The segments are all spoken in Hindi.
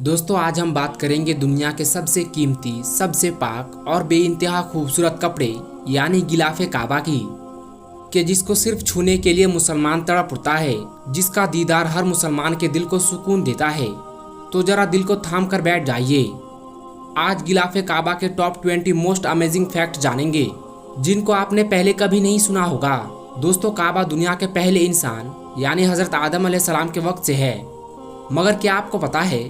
दोस्तों आज हम बात करेंगे दुनिया के सबसे कीमती, सबसे पाक और बेइंतहा खूबसूरत कपड़े यानी गिलाफे काबा की, कि जिसको सिर्फ छूने के लिए मुसलमान तड़प उठता है, जिसका दीदार हर मुसलमान के दिल को सुकून देता है। तो जरा दिल को थाम कर बैठ जाइए। आज गिलाफे काबा के टॉप 20 मोस्ट अमेजिंग फैक्ट जानेंगे, जिनको आपने पहले कभी नहीं सुना होगा। दोस्तों काबा दुनिया के पहले इंसान यानी हजरत आदम अलैहिस्सलाम के वक्त से है। मगर क्या आपको पता है,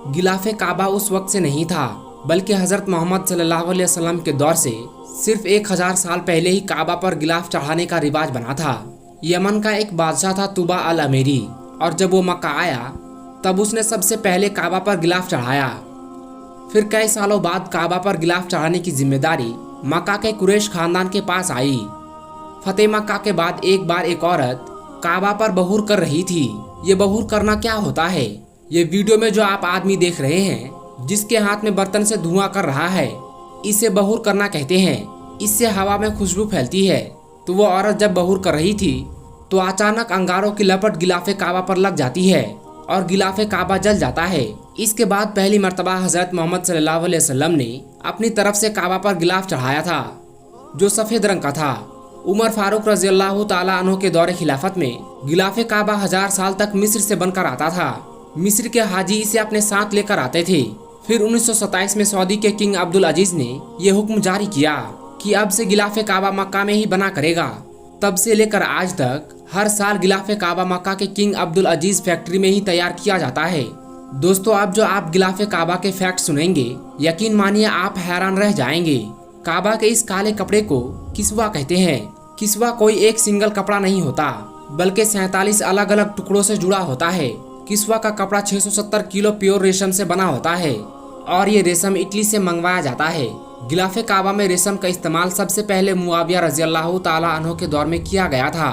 गिलाफे काबा उस वक्त से नहीं था, बल्कि हजरत मोहम्मद सल्लल्लाहु अलैहि वसल्लम के दौर से सिर्फ 1000 साल पहले ही काबा पर गिलाफ चढ़ाने का रिवाज बना था। यमन का एक बादशाह था तुबा अल अमेरी, और जब वो मक्का आया तब उसने सबसे पहले काबा पर गिलाफ चढ़ाया। फिर कई सालों बाद काबा पर गिलाफ चढ़ाने की जिम्मेदारी मक्का के कुरैश खानदान के पास आई। फतेह मक्का के बाद एक बार एक औरत काबा पर बहूर कर रही थी। ये बहूर करना क्या होता है? ये वीडियो में जो आप आदमी देख रहे हैं, जिसके हाथ में बर्तन से धुआं कर रहा है, इसे बहूर करना कहते हैं। इससे हवा में खुशबू फैलती है। तो वो औरत जब बहूर कर रही थी तो अचानक अंगारों की लपट गिलाफे काबा पर लग जाती है और गिलाफे काबा जल जाता है। इसके बाद पहली मर्तबा हजरत मोहम्मद सल्लल्लाहु अलैहि वसल्लम ने अपनी तरफ से काबा पर गिलाफ चढ़ाया था, जो सफेद रंग का था। उमर फारूक रज़ियल्लाहु ताला अन्हु के दौरे खिलाफत में गिलाफे काबा 1000 साल तक मिस्र से बनकर आता था। मिस्र के हाजी इसे अपने साथ लेकर आते थे। फिर 1927 में सऊदी के किंग अब्दुल अजीज ने यह हुक्म जारी किया कि अब से गिलाफे काबा मक्का में ही बना करेगा। तब से लेकर आज तक हर साल गिलाफे काबा मक्का के किंग अब्दुल अजीज फैक्ट्री में ही तैयार किया जाता है। दोस्तों अब जो आप गिलाफे काबा के फैक्ट सुनेंगे, यकीन मानिए आप हैरान रह जाएंगे। काबा के इस काले कपड़े को किस्वा कहते हैं। किस्वा कोई एक सिंगल कपड़ा नहीं होता, बल्कि 47 अलग अलग टुकड़ों से जुड़ा होता है। किस्वा का कपड़ा 670 किलो प्योर रेशम से बना होता है और ये रेशम इटली से मंगवाया जाता है। गिलाफे काबा में रेशम का इस्तेमाल सबसे पहले मुआविया रज़ियल्लाहु ताला अन्हु के दौर में किया गया था।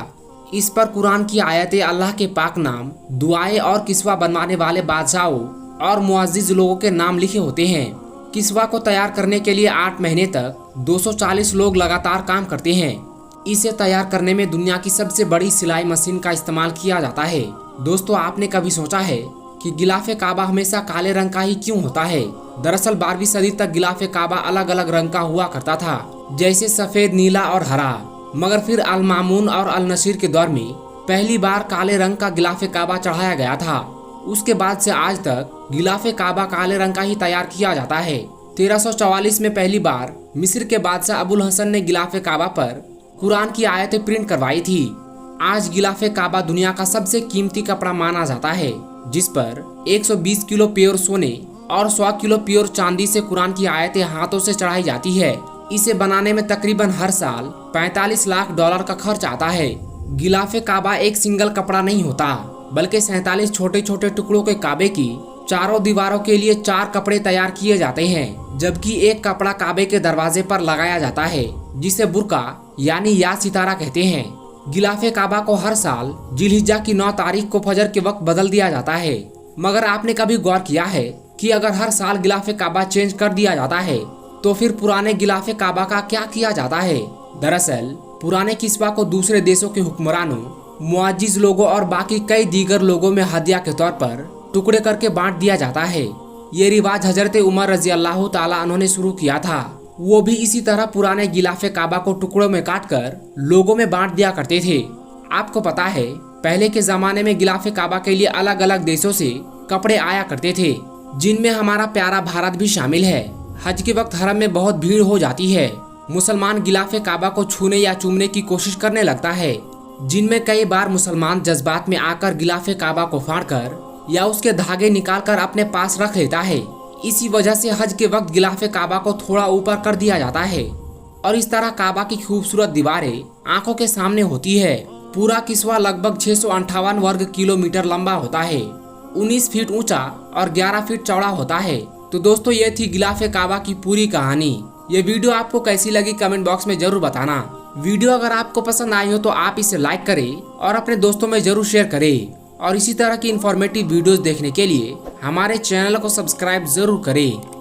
इस पर कुरान की आयतें अल्लाह के पाक नाम, दुआएं और किस्वा बनवाने वाले बादशाहों और मुअज्जिज लोगों के नाम लिखे होते हैं। किस्वा को तैयार करने के लिए 8 महीने तक 240 लोग लगातार काम करते हैं। इसे तैयार करने में दुनिया की सबसे बड़ी सिलाई मशीन का इस्तेमाल किया जाता है। दोस्तों आपने कभी सोचा है कि गिलाफे काबा हमेशा काले रंग का ही क्यों होता है? दरअसल 12वीं सदी तक गिलाफे काबा अलग अलग रंग का हुआ करता था, जैसे सफेद, नीला और हरा। मगर फिर अल मामून और अल नसीर के दौर में पहली बार काले रंग का गिलाफे काबा चढ़ाया गया था। उसके बाद से आज तक गिलाफे काबा काले रंग का ही तैयार किया जाता है। 1344 में पहली बार मिस्र के बादशाह अबुल हसन ने गिलाफे काबा पर कुरान की आयतें प्रिंट करवाई थी। आज गिलाफे काबा दुनिया का सबसे कीमती कपड़ा माना जाता है, जिस पर 120 किलो प्योर सोने और 100 किलो प्योर चांदी से कुरान की आयतें हाथों से चढ़ाई जाती है। इसे बनाने में तकरीबन हर साल 45 लाख डॉलर का खर्च आता है। गिलाफे काबा एक सिंगल कपड़ा नहीं होता, बल्कि 47 छोटे छोटे टुकड़ों के काबे की चारों दीवारों के लिए 4 कपड़े तैयार किए जाते हैं, जबकि एक कपड़ा काबे के दरवाजे पर लगाया जाता है, जिसे बुरका यानी या सितारा कहते हैं। गिलाफे काबा को हर साल जिलहिज्जा की 9 तारीख को फजर के वक्त बदल दिया जाता है। मगर आपने कभी गौर किया है कि अगर हर साल गिलाफे काबा चेंज कर दिया जाता है तो फिर पुराने गिलाफे काबा का क्या किया जाता है? दरअसल पुराने किस्वा को दूसरे देशों के हुक्मरानों, मुअज्जिज लोगों और बाकी कई दीगर लोगों में हदिया के तौर पर टुकड़े करके बांट दिया जाता है। ये रिवाज हजरत उमर रज़ियल्लाहु ताला अन्हु ने शुरू किया था। वो भी इसी तरह पुराने गिलाफे काबा को टुकड़ों में काटकर लोगों में बांट दिया करते थे। आपको पता है पहले के जमाने में गिलाफे काबा के लिए अलग अलग देशों से कपड़े आया करते थे, जिनमें हमारा प्यारा भारत भी शामिल है। हज के वक्त हरम में बहुत भीड़ हो जाती है। मुसलमान गिलाफे काबा को छूने या चूमने की कोशिश करने लगता है, जिनमें कई बार मुसलमान जज्बात में आकर गिलाफे काबा को फाड़कर या उसके धागे निकालकर अपने पास रख लेता है। इसी वजह से हज के वक्त गिलाफे काबा को थोड़ा ऊपर कर दिया जाता है और इस तरह काबा की खूबसूरत दीवारें आंखों के सामने होती है। पूरा किस्वा लगभग 658 वर्ग किलोमीटर लंबा होता है, 19 फीट ऊंचा और 11 फीट चौड़ा होता है। तो दोस्तों ये थी गिलाफे काबा की पूरी कहानी। ये वीडियो आपको कैसी लगी कमेंट बॉक्स में जरूर बताना। वीडियो अगर आपको पसंद आई हो तो आप इसे लाइक करें और अपने दोस्तों में जरूर शेयर करें। और इसी तरह की इन्फॉर्मेटिव वीडियोस देखने के लिए हमारे चैनल को सब्सक्राइब जरूर करें।